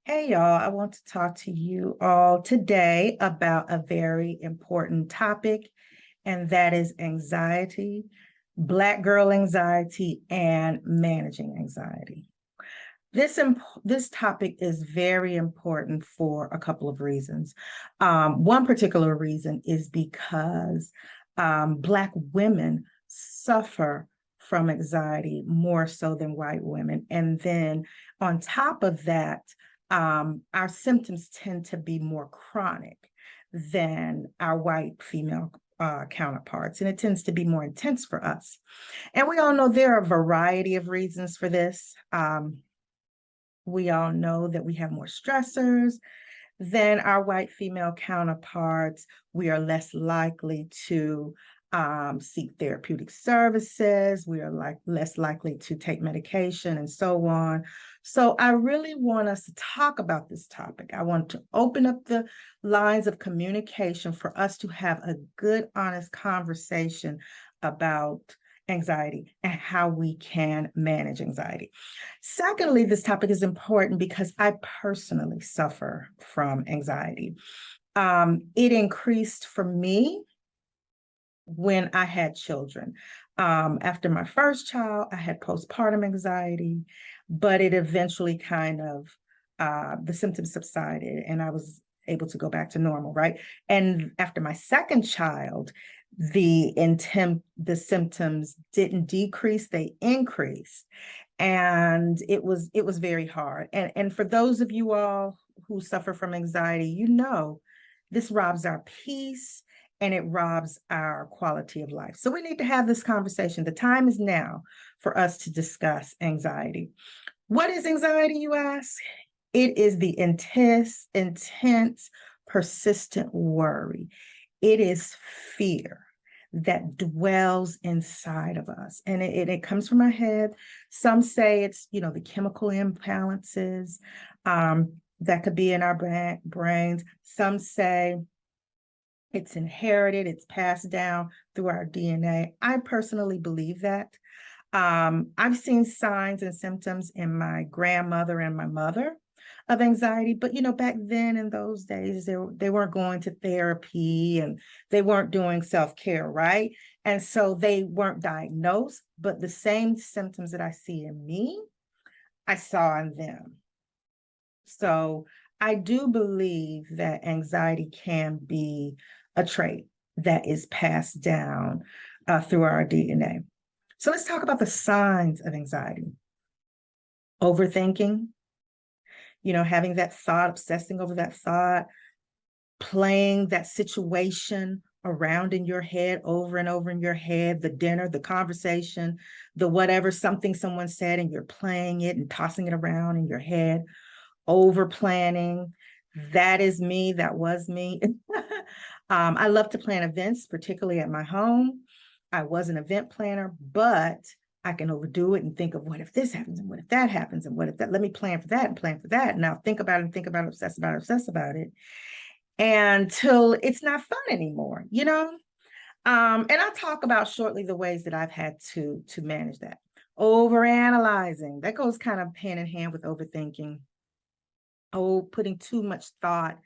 Hey, y'all, I want to talk to you all today about a very important topic, and that is anxiety, Black girl anxiety, and managing anxiety. This topic is very important for a couple of reasons. One particular reason is because Black women suffer from anxiety more so than white women. And then on top of that, our symptoms tend to be more chronic than our white female counterparts, and it tends to be more intense for us. And we all know there are a variety of reasons for this. We all know that we have more stressors than our white female counterparts. We are less likely to seek therapeutic services. We are less likely to take medication and so on. So I really want us to talk about this topic. I want to open up the lines of communication for us to have a good, honest conversation about anxiety and how we can manage anxiety. Secondly, this topic is important because I personally suffer from anxiety. It increased for me when I had children. After my first child, I had postpartum anxiety, but it eventually the symptoms subsided and I was able to go back to normal, right? And after my second child, the symptoms didn't decrease, they increased. And it was very hard. And for those of you all who suffer from anxiety, this robs our peace and it robs our quality of life. So we need to have this conversation. The time is now for us to discuss anxiety. What is anxiety, you ask? It is the intense, persistent worry. It is fear that dwells inside of us. And it comes from our head. Some say it's, the chemical imbalances that could be in our brains. Some say it's inherited, it's passed down through our DNA. I personally believe that. I've seen signs and symptoms in my grandmother and my mother of anxiety, but back then in those days, they weren't going to therapy and they weren't doing self-care, right? And so they weren't diagnosed, but the same symptoms that I see in me, I saw in them. So I do believe that anxiety can be a trait that is passed down through our DNA. So let's talk about the signs of anxiety. Overthinking, having that thought, obsessing over that thought, playing that situation around in your head over and over in your head, the dinner, the conversation, the whatever, something someone said, and you're playing it and tossing it around in your head, over planning. That is me. That was me. I love to plan events, particularly at my home. I was an event planner, but I can overdo it and think of what if this happens and what if that happens and what if that, let me plan for that and plan for that. And I'll think about it and think about it, obsess about it until it's not fun anymore, And I'll talk about shortly the ways that I've had to manage that. Overanalyzing, that goes kind of hand in hand with overthinking. Putting too much thought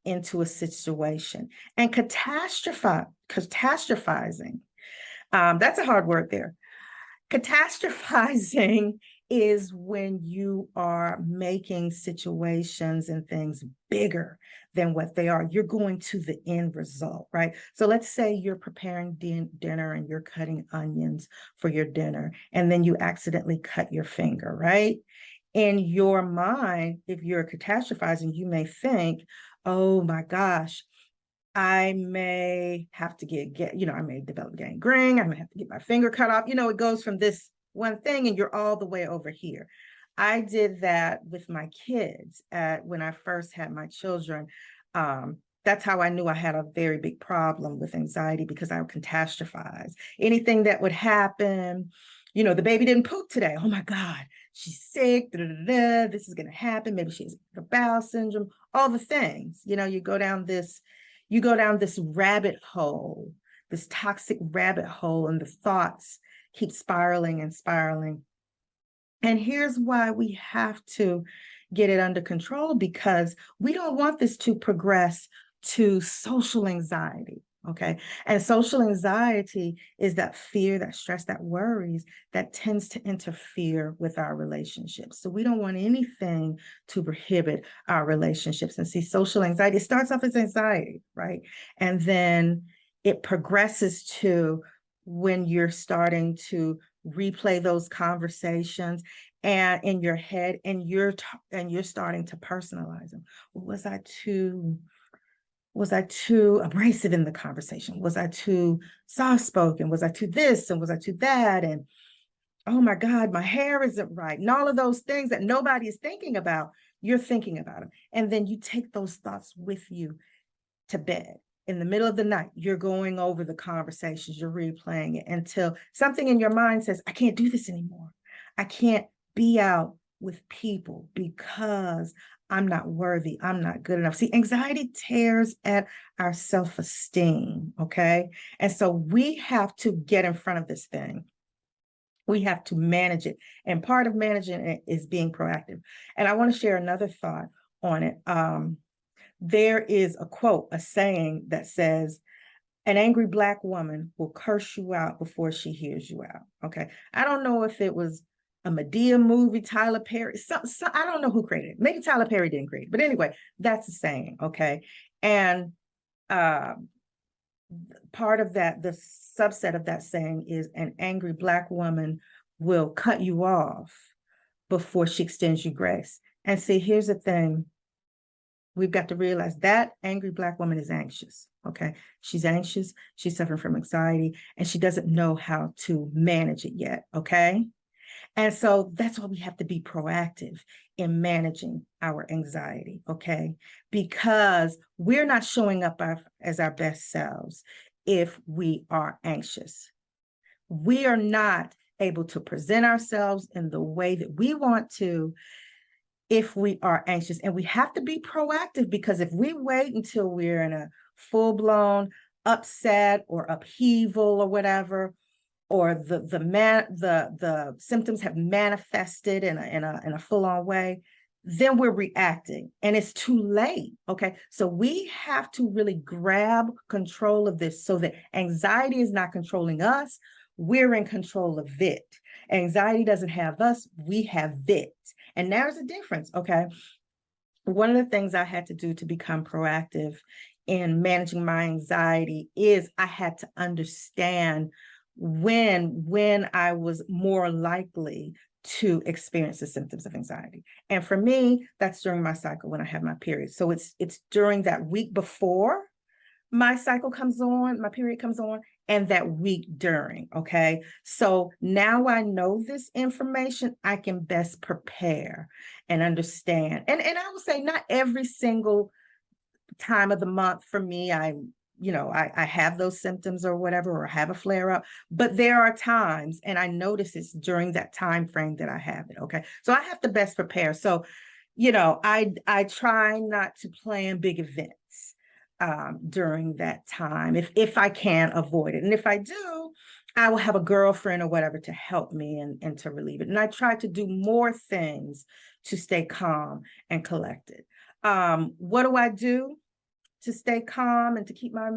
into a situation. And catastrophizing. That's a hard word there. Catastrophizing is when you are making situations and things bigger than what they are. You're going to the end result, right? So let's say you're preparing dinner and you're cutting onions for your dinner, and then you accidentally cut your finger, right? In your mind, if you're catastrophizing, you may think, oh my gosh, I may have to I may develop gangrene. I may have to get my finger cut off. It goes from this one thing and you're all the way over here. I did that with my kids when I first had my children. That's how I knew I had a very big problem with anxiety, because I would catastrophize. Anything that would happen, the baby didn't poop today. Oh my God, she's sick. This is going to happen. Maybe she has bowel syndrome, all the things. You go down this rabbit hole, this toxic rabbit hole, and the thoughts keep spiraling and spiraling. And here's why we have to get it under control, because we don't want this to progress to social anxiety. Okay. And social anxiety is that fear, that stress, that worries that tends to interfere with our relationships. So we don't want anything to prohibit our relationships. And see, social anxiety, it starts off as anxiety, right? And then it progresses to when you're starting to replay those conversations and in your head, and you're starting to personalize them. Was I too abrasive in the conversation? Was I too soft-spoken? Was I too this and was I too that? And oh my God, my hair isn't right. And all of those things that nobody is thinking about, you're thinking about them. And then you take those thoughts with you to bed. In the middle of the night, you're going over the conversations, you're replaying it until something in your mind says, I can't do this anymore. I can't be out with people because I'm not worthy. I'm not good enough. See, anxiety tears at our self-esteem, okay? And so we have to get in front of this thing. We have to manage it. And part of managing it is being proactive. And I want to share another thought on it. There is a quote, a saying that says, an angry Black woman will curse you out before she hears you out. Okay. I don't know if it was a Medea movie, Tyler Perry. I don't know who created it. Maybe Tyler Perry didn't create it. But anyway, that's a saying. Okay. And part of that, the subset of that saying is, an angry Black woman will cut you off before she extends you grace. And see, here's the thing. We've got to realize that angry Black woman is anxious. Okay. She's anxious. She's suffering from anxiety, and she doesn't know how to manage it yet. Okay. And so that's why we have to be proactive in managing our anxiety. Okay. Because we're not showing up as our best selves if we are anxious. We are not able to present ourselves in the way that we want to if we are anxious. And we have to be proactive, because if we wait until we're in a full-blown upset or upheaval or whatever, or the symptoms have manifested in a full-on way, then we're reacting and it's too late. Okay. So we have to really grab control of this so that anxiety is not controlling us. We're in control of it. Anxiety doesn't have us, we have it. And there's a difference. Okay. One of the things I had to do to become proactive in managing my anxiety is I had to understand when I was more likely to experience the symptoms of anxiety. And for me, that's during my cycle when I have my period. So it's during that week before my cycle comes on, my period comes on, and that week during. Okay. So now I know this information, I can best prepare and understand. And I would say not every single time of the month for me, I have those symptoms or whatever, or have a flare up, but there are times, and I notice it's during that time frame that I have it. Okay. So I have to best prepare. So, I try not to plan big events during that time if I can avoid it. And if I do, I will have a girlfriend or whatever to help me and to relieve it. And I try to do more things to stay calm and collected. What do I do to stay calm and to keep my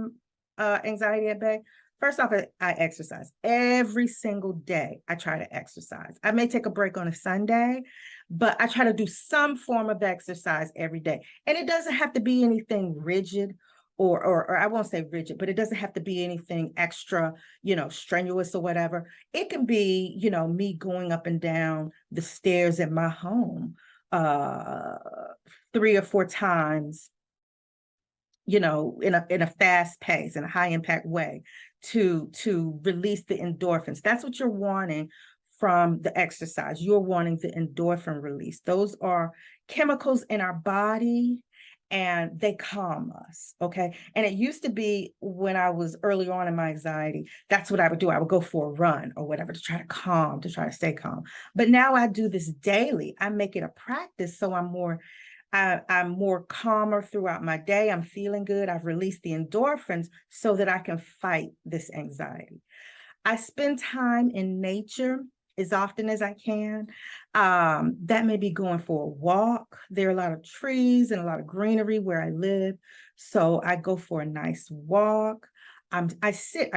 anxiety at bay? First off, I exercise every single day. I try to exercise. I may take a break on a Sunday, but I try to do some form of exercise every day. And it doesn't have to be anything rigid, or I won't say rigid, but it doesn't have to be anything extra, strenuous or whatever. It can be, me going up and down the stairs at my home 3 or 4 times, in a fast pace, in a high impact way, to release the endorphins. That's what you're wanting from the exercise. You're wanting the endorphin release. Those are chemicals in our body, and they calm us. Okay. And it used to be, when I was early on in my anxiety, that's what I would do. I would go for a run or whatever to try to stay calm. But now I do this daily. I make it a practice. So I'm more calmer throughout my day. I'm feeling good. I've released the endorphins so that I can fight this anxiety. I spend time in nature as often as I can. That may be going for a walk. There are a lot of trees and a lot of greenery where I live. So I go for a nice walk. I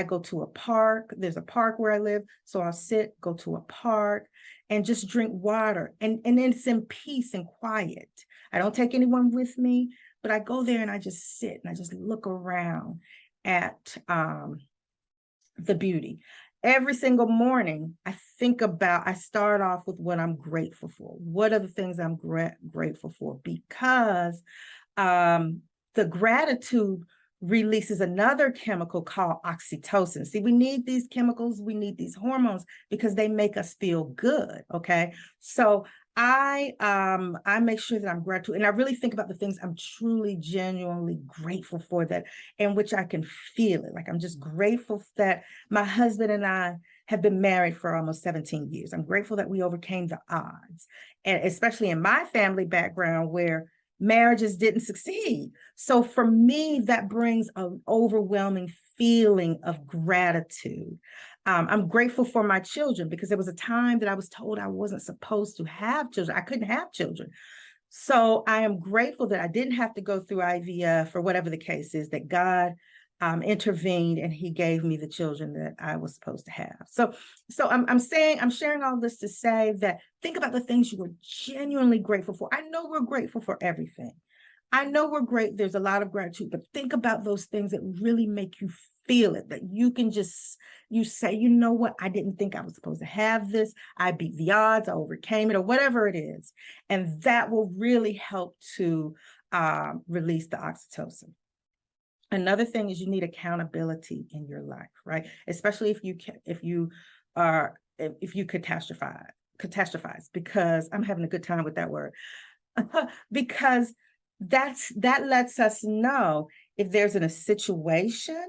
go to a park. There's a park where I live. So I'll sit, go to a park and just drink water. And it's in peace and quiet. I don't take anyone with me, but I go there and I just sit and I just look around at the beauty. Every single morning, I start off with what I'm grateful for. What are the things I'm grateful for? Because the gratitude releases another chemical called oxytocin. See, we need these chemicals, we need these hormones because they make us feel good. Okay. So I make sure that I'm grateful and I really think about the things I'm truly genuinely grateful for, that in which I can feel it. Like I'm just grateful that my husband and I have been married for almost 17 years. I'm grateful that we overcame the odds, and especially in my family background where marriages didn't succeed. So for me, that brings an overwhelming feeling of gratitude. I'm grateful for my children because there was a time that I was told I wasn't supposed to have children. I couldn't have children. So I am grateful that I didn't have to go through IVF or whatever the case is, that God intervened and he gave me the children that I was supposed to have. So I'm sharing all this to say that think about the things you were genuinely grateful for. I know we're grateful for everything. I know we're great. There's a lot of gratitude, but think about those things that really make you feel it, that you can just, you say, you know what, I didn't think I was supposed to have this. I beat the odds, I overcame it, or whatever it is. And that will really help to release the oxytocin. Another thing is you need accountability in your life, right? Especially if you catastrophize, because I'm having a good time with that word. Because that lets us know if there's a situation.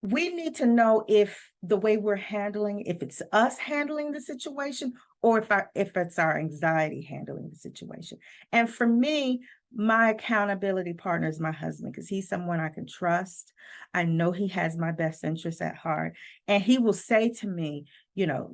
We need to know if the way we're handling, if it's us handling the situation, or if it's our anxiety handling the situation. And for me, my accountability partner is my husband, because he's someone I can trust. I know he has my best interests at heart, and he will say to me, you know,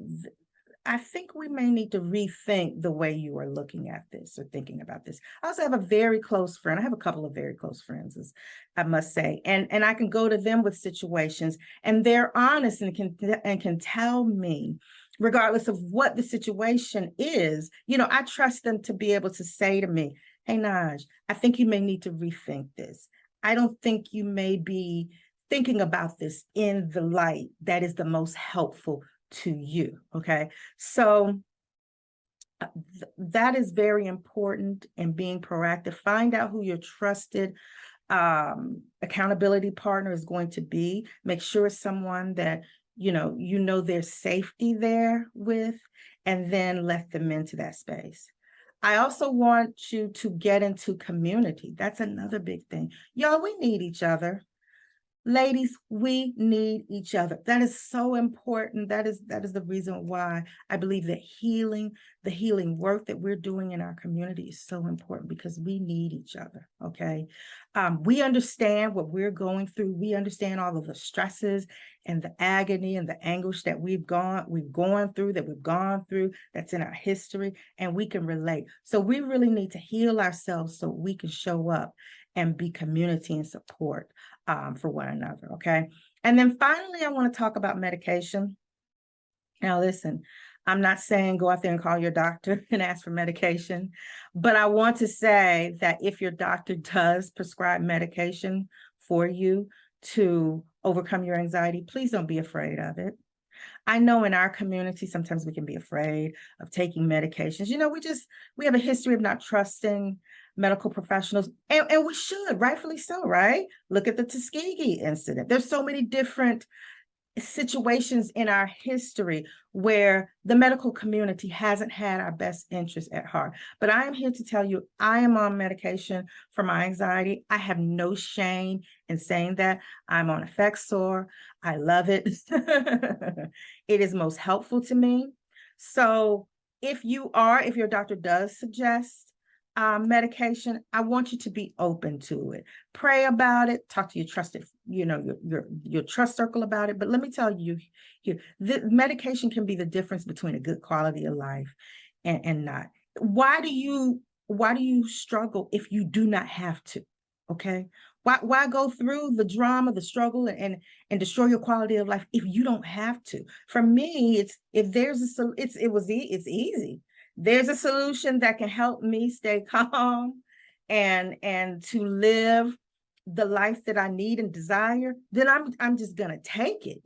I think we may need to rethink the way you are looking at this or thinking about this. I also have a very close friend. I have a couple of very close friends, as I must say, and I can go to them with situations, and they're honest and can tell me, regardless of what the situation is. You know, I trust them to be able to say to me, "Hey, Naj, I think you may need to rethink this. I don't think you may be thinking about this in the light that is the most helpful to you." Okay. So that is very important in being proactive. Find out who your trusted accountability partner is going to be. Make sure it's someone that you know there's safety there with, and then let them into that space. I also want you to get into community. That's another big thing. Y'all, we need each other. Ladies, we need each other. That is so important. That is the reason why I believe that the healing work that we're doing in our community is so important, because we need each other. Okay. We understand what we're going through. We understand all of the stresses and the agony and the anguish that we've gone through, that's in our history, and we can relate. So we really need to heal ourselves so we can show up and be community and support for one another. Okay. And then finally, I want to talk about medication. Now, listen, I'm not saying go out there and call your doctor and ask for medication, but I want to say that if your doctor does prescribe medication for you to overcome your anxiety, please don't be afraid of it. I know in our community, sometimes we can be afraid of taking medications. You know, we have a history of not trusting medical professionals, and we should, rightfully so, right? Look at the Tuskegee incident. There's so many different situations in our history where the medical community hasn't had our best interests at heart. But I am here to tell you, I am on medication for my anxiety. I have no shame in saying that. I'm on Effexor. I love it. It is most helpful to me. So if your doctor does suggest medication, I want you to be open to it. Pray about it. Talk to your trusted, your trust circle about it. But let me tell you, here, the medication can be the difference between a good quality of life and not. Why do you struggle if you do not have to? Okay. Why go through the drama, the struggle, and destroy your quality of life if you don't have to? For me, it's if there's it's easy. There's a solution that can help me stay calm and to live the life that I need and desire, then I'm just gonna take it.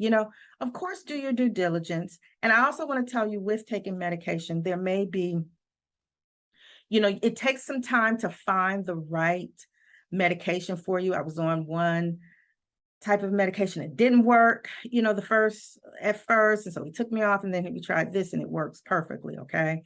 Of course, do your due diligence. And I also want to tell you, with taking medication, there may be, it takes some time to find the right medication for you. I was on one type of medication. It didn't work, at first. And so he took me off, and then we tried this and it works perfectly. Okay.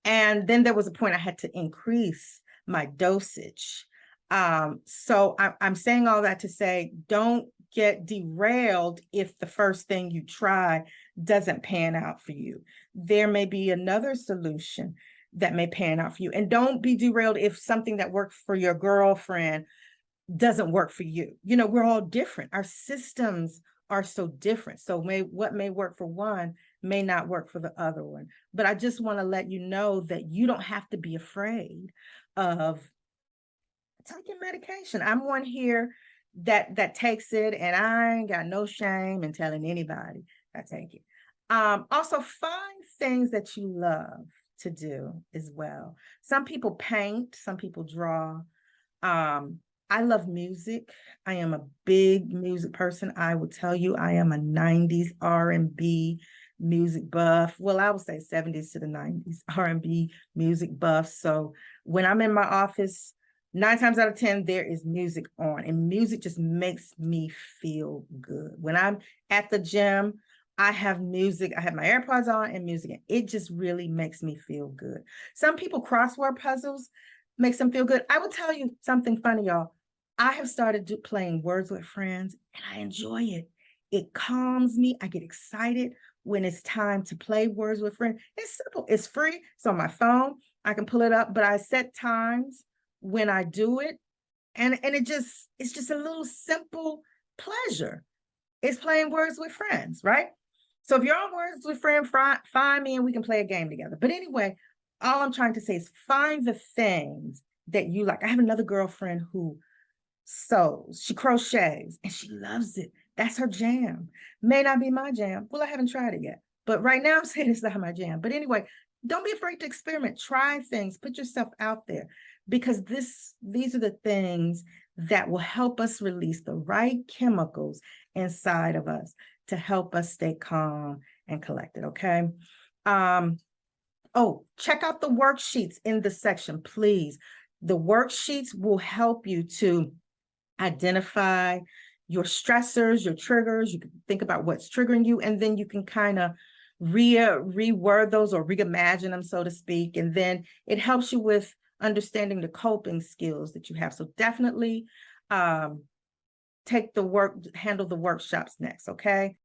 And then there was a point I had to increase my dosage. So I'm saying all that to say, don't get derailed if the first thing you try doesn't pan out for you. There may be another solution that may pan out for you. And don't be derailed if something that worked for your girlfriend doesn't work for you. We're all different. Our systems are so different. So what may work for one may not work for the other one. But I just want to let you know that you don't have to be afraid of taking medication. I'm one here that takes it, and I ain't got no shame in telling anybody I take it. Also, find things that you love to do as well. Some people paint, some people draw. I love music. I am a big music person. I will tell you, I am a 90s R&B music buff. Well, I would say 70s to the 90s R&B music buff. So when I'm in my office, 9 times out of 10, there is music on, and music just makes me feel good. When I'm at the gym, I have music. I have my AirPods on and music, and it just really makes me feel good. Some people, crossword puzzles makes them feel good. I will tell you something funny, y'all. I have started playing Words with Friends, and I enjoy it. It calms me. I get excited when it's time to play Words with Friends. It's simple. It's free. It's on my phone. I can pull it up, but I set times when I do it, and it's just a little simple pleasure. It's playing Words with Friends, right? So if you're on Words with Friends, find me and we can play a game together. But anyway, all I'm trying to say is find the things that you like. I have another girlfriend who sews, she crochets, and she loves it. That's her jam. May not be my jam. Well, I haven't tried it yet, but right now I'm saying it's not my jam. But anyway, don't be afraid to experiment. Try things. Put yourself out there, because these are the things that will help us release the right chemicals inside of us to help us stay calm and collected. Okay. Oh, check out the worksheets in the section, please. The worksheets will help you to identify your stressors, your triggers. You can think about what's triggering you, and then you can kind of reword those or reimagine them, so to speak. And then it helps you with understanding the coping skills that you have. So definitely handle the workshops next, okay?